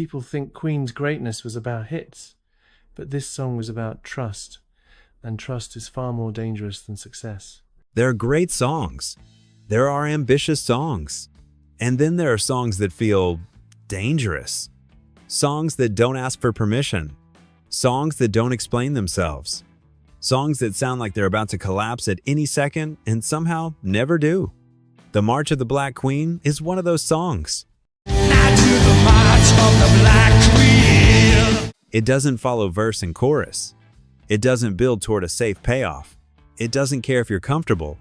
people think Queen's greatness was about hits, but this song was about trust, and trust is far more dangerous than success. There are great songs. There are ambitious songs. And then there are songs that feel dangerous. Songs that don't ask for permission. Songs that don't explain themselves. Songs that sound like they're about to collapse at any second and somehow never do. The March of the Black Queen is one of those songs. Now to the March of the Black Queen. It doesn't follow verse and chorus. It doesn't build toward a safe payoff. It doesn't care if you're comfortable.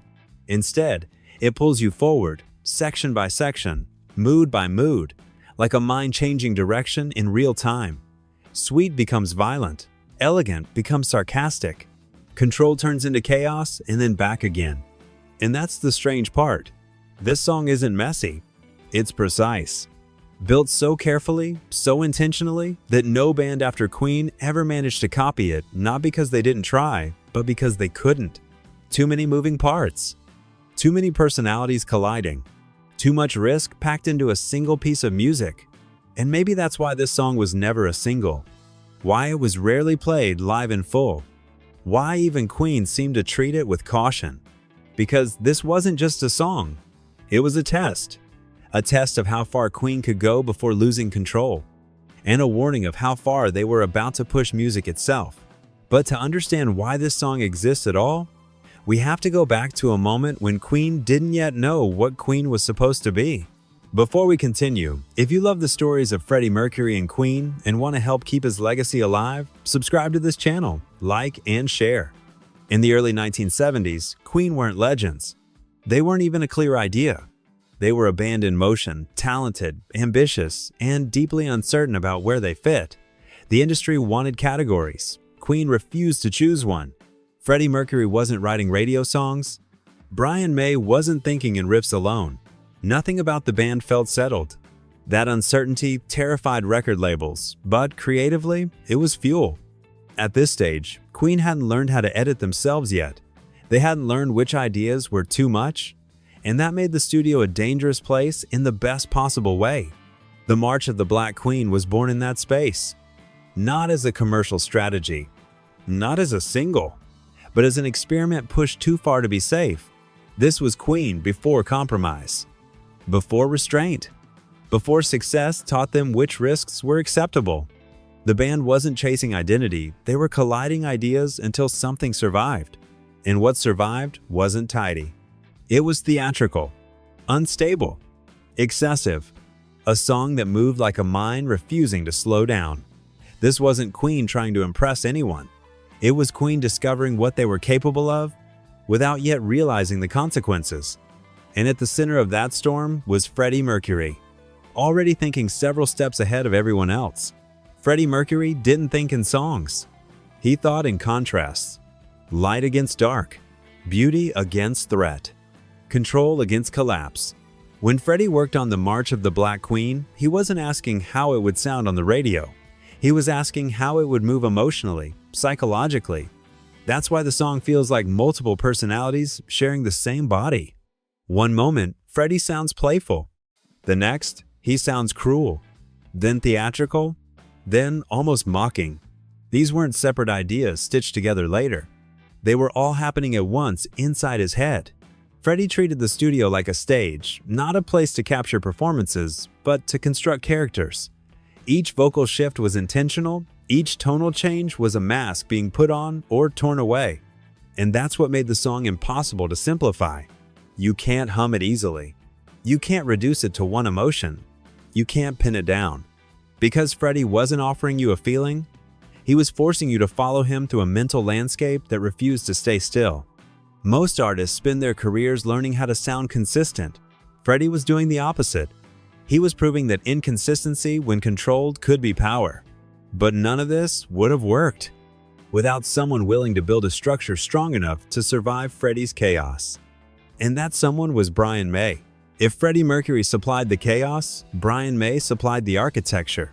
Instead, it pulls you forward, section by section, mood by mood, like a mind-changing direction in real time. Sweet becomes violent. Elegant becomes sarcastic. Control turns into chaos and then back again. And that's the strange part. This song isn't messy. It's precise. Built so carefully, so intentionally, that no band after Queen ever managed to copy it, not because they didn't try, but because they couldn't. Too many moving parts. Too many personalities colliding. Too much risk packed into a single piece of music. And maybe that's why this song was never a single. Why it was rarely played live in full. Why even Queen seemed to treat it with caution. Because this wasn't just a song. It was a test. A test of how far Queen could go before losing control. And a warning of how far they were about to push music itself. But to understand why this song exists at all, we have to go back to a moment when Queen didn't yet know what Queen was supposed to be. Before we continue, if you love the stories of Freddie Mercury and Queen and want to help keep his legacy alive, subscribe to this channel, like, and share. In the early 1970s, Queen weren't legends. They weren't even a clear idea. They were a band in motion, talented, ambitious, and deeply uncertain about where they fit. The industry wanted categories. Queen refused to choose one. Freddie Mercury wasn't writing radio songs. Brian May wasn't thinking in riffs alone. Nothing about the band felt settled. That uncertainty terrified record labels, but creatively, it was fuel. At this stage, Queen hadn't learned how to edit themselves yet. They hadn't learned which ideas were too much, and that made the studio a dangerous place in the best possible way. The March of the Black Queen was born in that space. Not as a commercial strategy, not as a single, but as an experiment pushed too far to be safe. This was Queen before compromise, before restraint, before success taught them which risks were acceptable. The band wasn't chasing identity, they were colliding ideas until something survived. And what survived wasn't tidy. It was theatrical, unstable, excessive, a song that moved like a mine refusing to slow down. This wasn't Queen trying to impress anyone. It was Queen discovering what they were capable of without yet realizing the consequences. And at the center of that storm was Freddie Mercury, already thinking several steps ahead of everyone else. Freddie Mercury didn't think in songs. He thought in contrasts. Light against dark, beauty against threat, control against collapse. When Freddie worked on the March of the Black Queen, he wasn't asking how it would sound on the radio. He was asking how it would move emotionally, psychologically. That's why the song feels like multiple personalities sharing the same body. One moment, Freddie sounds playful. The next, he sounds cruel. Then theatrical. Then almost mocking. These weren't separate ideas stitched together later. They were all happening at once inside his head. Freddie treated the studio like a stage, not a place to capture performances, but to construct characters. Each vocal shift was intentional, each tonal change was a mask being put on or torn away. And that's what made the song impossible to simplify. You can't hum it easily. You can't reduce it to one emotion. You can't pin it down. Because Freddie wasn't offering you a feeling, he was forcing you to follow him through a mental landscape that refused to stay still. Most artists spend their careers learning how to sound consistent. Freddie was doing the opposite. He was proving that inconsistency, when controlled, could be power. But none of this would have worked without someone willing to build a structure strong enough to survive Freddie's chaos. And that someone was Brian May. If Freddie Mercury supplied the chaos, Brian May supplied the architecture.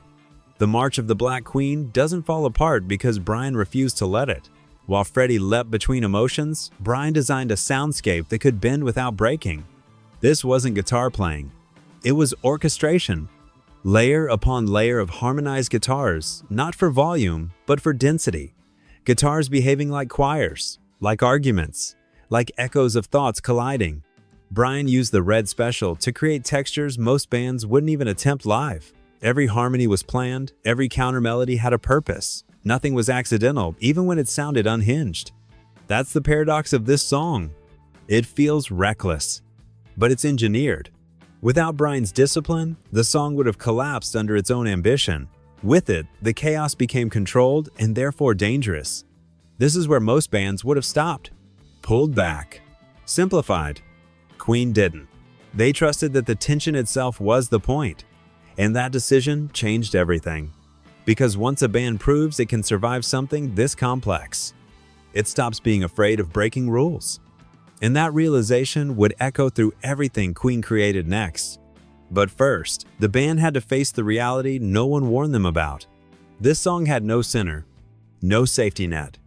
The March of the Black Queen doesn't fall apart because Brian refused to let it. While Freddie leapt between emotions, Brian designed a soundscape that could bend without breaking. This wasn't guitar playing. It was orchestration. Layer upon layer of harmonized guitars, not for volume, but for density. Guitars behaving like choirs, like arguments, like echoes of thoughts colliding. Brian used the Red Special to create textures most bands wouldn't even attempt live. Every harmony was planned, every counter melody had a purpose. Nothing was accidental, even when it sounded unhinged. That's the paradox of this song. It feels reckless, but it's engineered. Without Brian's discipline, the song would have collapsed under its own ambition. With it, the chaos became controlled and therefore dangerous. This is where most bands would have stopped, pulled back, simplified. Queen didn't. They trusted that the tension itself was the point, and that decision changed everything. Because once a band proves it can survive something this complex, it stops being afraid of breaking rules. And that realization would echo through everything Queen created next. But first, the band had to face the reality no one warned them about. This song had no center, no safety net,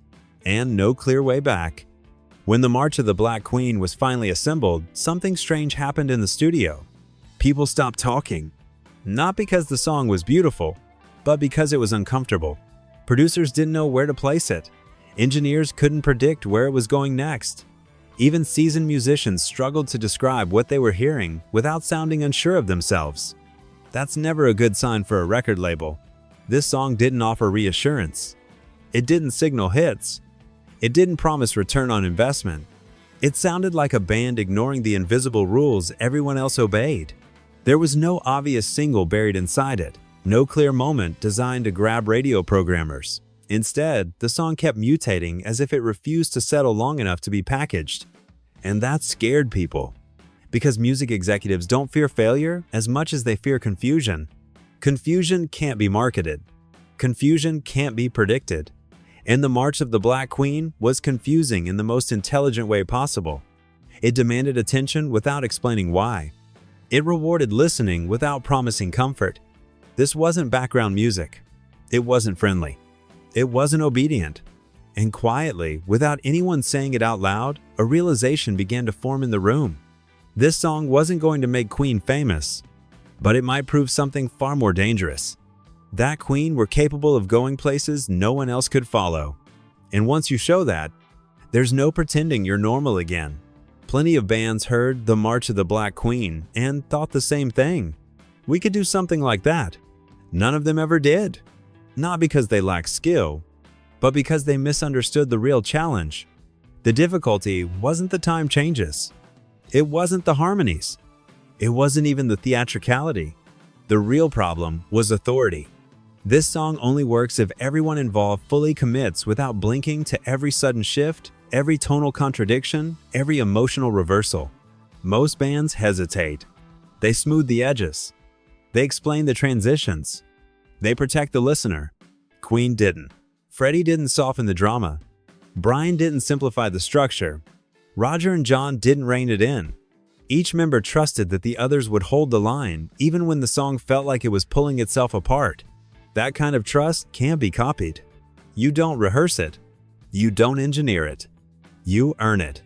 and no clear way back. When the March of the Black Queen was finally assembled, something strange happened in the studio. People stopped talking. Not because the song was beautiful, but because it was uncomfortable. Producers didn't know where to place it. Engineers couldn't predict where it was going next. Even seasoned musicians struggled to describe what they were hearing without sounding unsure of themselves. That's never a good sign for a record label. This song didn't offer reassurance. It didn't signal hits. It didn't promise return on investment. It sounded like a band ignoring the invisible rules everyone else obeyed. There was no obvious single buried inside it, no clear moment designed to grab radio programmers. Instead, the song kept mutating as if it refused to settle long enough to be packaged. And that scared people. Because music executives don't fear failure as much as they fear confusion. Confusion can't be marketed. Confusion can't be predicted. And the March of the Black Queen was confusing in the most intelligent way possible. It demanded attention without explaining why. It rewarded listening without promising comfort. This wasn't background music. It wasn't friendly. It wasn't obedient. And quietly, without anyone saying it out loud, a realization began to form in the room. This song wasn't going to make Queen famous, but it might prove something far more dangerous. That Queen were capable of going places no one else could follow. And once you show that, there's no pretending you're normal again. Plenty of bands heard the March of the Black Queen and thought the same thing. We could do something like that. None of them ever did. Not because they lacked skill, but because they misunderstood the real challenge. The difficulty wasn't the time changes. It wasn't the harmonies. It wasn't even the theatricality. The real problem was authority. This song only works if everyone involved fully commits without blinking to every sudden shift, every tonal contradiction, every emotional reversal. Most bands hesitate. They smooth the edges. They explain the transitions. They protect the listener. Queen didn't. Freddie didn't soften the drama. Brian didn't simplify the structure. Roger and John didn't rein it in. Each member trusted that the others would hold the line, even when the song felt like it was pulling itself apart. That kind of trust can't be copied. You don't rehearse it. You don't engineer it. You earn it.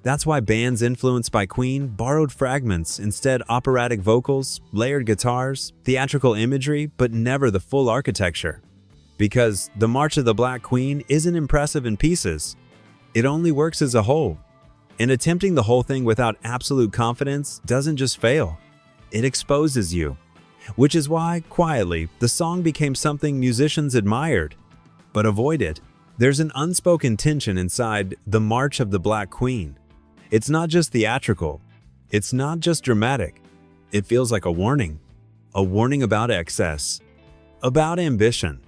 That's why bands influenced by Queen borrowed fragments, instead operatic vocals, layered guitars, theatrical imagery, but never the full architecture. Because the March of the Black Queen isn't impressive in pieces. It only works as a whole. And attempting the whole thing without absolute confidence doesn't just fail. It exposes you. Which is why, quietly, the song became something musicians admired, but avoided. There's an unspoken tension inside the March of the Black Queen. It's not just theatrical. It's not just dramatic. It feels like a warning. A warning about excess. About ambition.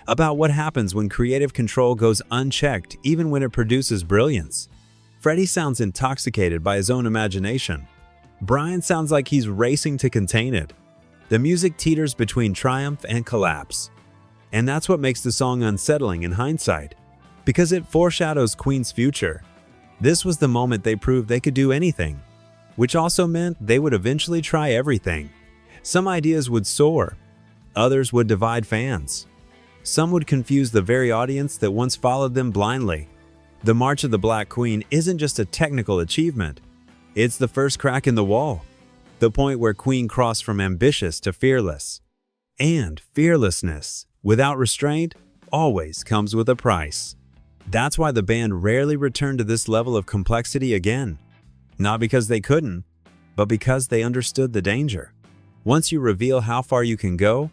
About what happens when creative control goes unchecked even when it produces brilliance. Freddie sounds intoxicated by his own imagination. Brian sounds like he's racing to contain it. The music teeters between triumph and collapse. And that's what makes the song unsettling in hindsight, because it foreshadows Queen's future. This was the moment they proved they could do anything, which also meant they would eventually try everything. Some ideas would soar, others would divide fans. Some would confuse the very audience that once followed them blindly. The March of the Black Queen isn't just a technical achievement. It's the first crack in the wall. The point where Queen crossed from ambitious to fearless. And fearlessness, without restraint, always comes with a price. That's why the band rarely returned to this level of complexity again. Not because they couldn't, but because they understood the danger. Once you reveal how far you can go,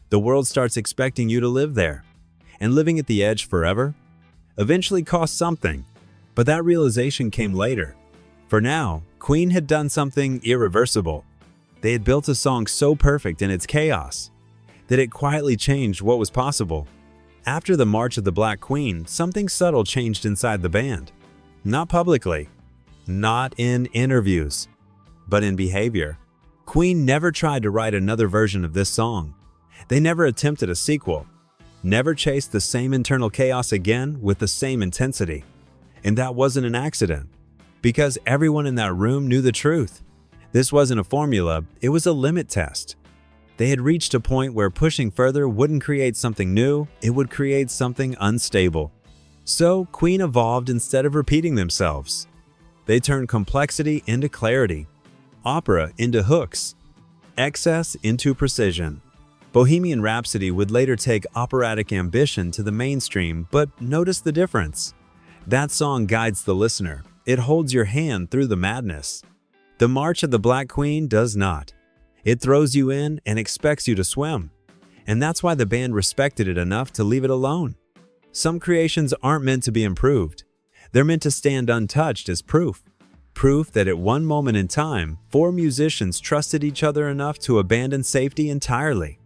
the world starts expecting you to live there. And living at the edge forever eventually costs something, but that realization came later. For now, Queen had done something irreversible. They had built a song so perfect in its chaos that it quietly changed what was possible. After the March of the Black Queen, something subtle changed inside the band. Not publicly, not in interviews, but in behavior. Queen never tried to write another version of this song. They never attempted a sequel, never chased the same internal chaos again with the same intensity. And that wasn't an accident, because everyone in that room knew the truth. This wasn't a formula, it was a limit test. They had reached a point where pushing further wouldn't create something new, it would create something unstable. So Queen evolved instead of repeating themselves. They turned complexity into clarity, opera into hooks, excess into precision. Bohemian Rhapsody would later take operatic ambition to the mainstream, but notice the difference. That song guides the listener. It holds your hand through the madness. The March of the Black Queen does not. It throws you in and expects you to swim. And that's why the band respected it enough to leave it alone. Some creations aren't meant to be improved. They're meant to stand untouched as proof. Proof that at one moment in time, four musicians trusted each other enough to abandon safety entirely.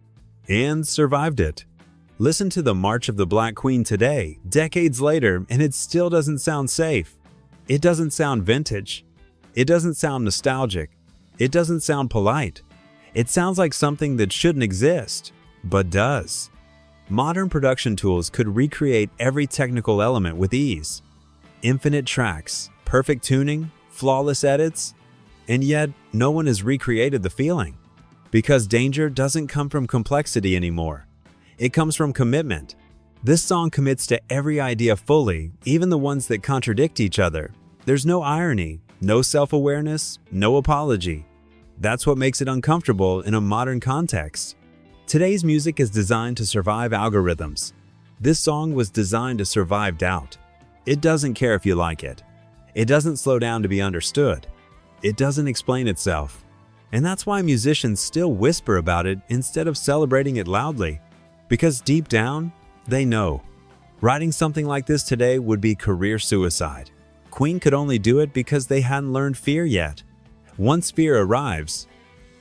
And survived it. Listen to the March of the Black Queen today, decades later, and it still doesn't sound safe. It doesn't sound vintage. It doesn't sound nostalgic. It doesn't sound polite. It sounds like something that shouldn't exist, but does. Modern production tools could recreate every technical element with ease. Infinite tracks, perfect tuning, flawless edits, and yet no one has recreated the feeling. Because danger doesn't come from complexity anymore. It comes from commitment. This song commits to every idea fully, even the ones that contradict each other. There's no irony, no self-awareness, no apology. That's what makes it uncomfortable in a modern context. Today's music is designed to survive algorithms. This song was designed to survive doubt. It doesn't care if you like it. It doesn't slow down to be understood. It doesn't explain itself. And that's why musicians still whisper about it instead of celebrating it loudly. Because deep down, they know. Writing something like this today would be career suicide. Queen could only do it because they hadn't learned fear yet. Once fear arrives,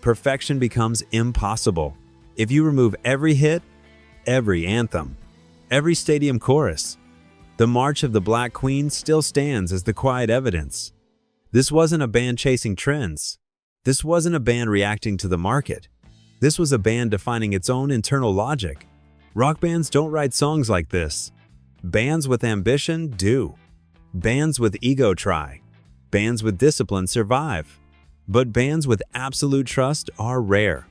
perfection becomes impossible. If you remove every hit, every anthem, every stadium chorus, the March of the Black Queen still stands as the quiet evidence. This wasn't a band chasing trends. This wasn't a band reacting to the market. This was a band defining its own internal logic. Rock bands don't write songs like this. Bands with ambition do. Bands with ego try. Bands with discipline survive. But bands with absolute trust are rare.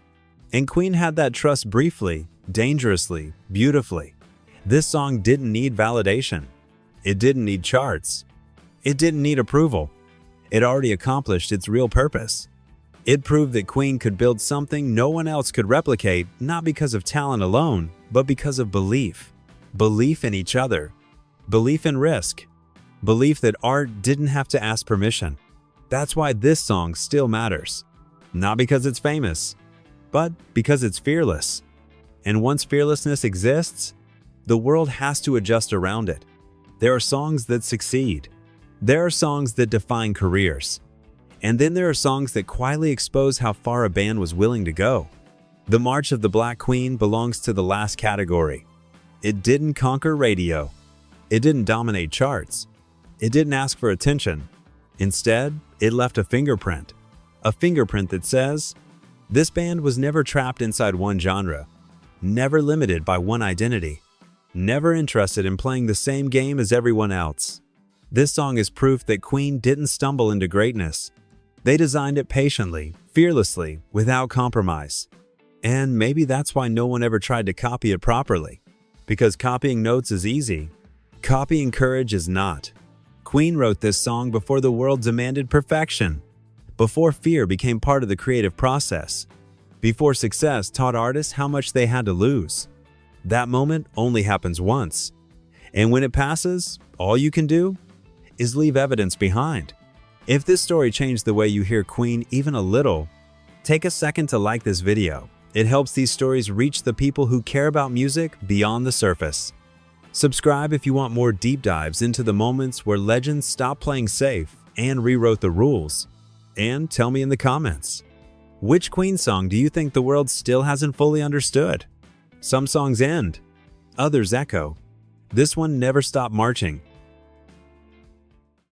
And Queen had that trust briefly, dangerously, beautifully. This song didn't need validation. It didn't need charts. It didn't need approval. It already accomplished its real purpose. It proved that Queen could build something no one else could replicate, not because of talent alone, but because of belief. Belief in each other. Belief in risk. Belief that art didn't have to ask permission. That's why this song still matters. Not because it's famous, but because it's fearless. And once fearlessness exists, the world has to adjust around it. There are songs that succeed. There are songs that define careers. And then there are songs that quietly expose how far a band was willing to go. The March of the Black Queen belongs to the last category. It didn't conquer radio. It didn't dominate charts. It didn't ask for attention. Instead, it left a fingerprint that says, this band was never trapped inside one genre, never limited by one identity, never interested in playing the same game as everyone else. This song is proof that Queen didn't stumble into greatness. They designed it patiently, fearlessly, without compromise. And maybe that's why no one ever tried to copy it properly. Because copying notes is easy. Copying courage is not. Queen wrote this song before the world demanded perfection. Before fear became part of the creative process. before success taught artists how much they had to lose. That moment only happens once. And when it passes, all you can do is leave evidence behind. If this story changed the way you hear Queen even a little, take a second to like this video. It helps these stories reach the people who care about music beyond the surface. Subscribe if you want more deep dives into the moments where legends stopped playing safe and rewrote the rules. And tell me in the comments, which Queen song do you think the world still hasn't fully understood? Some songs end, others echo. This one never stopped marching.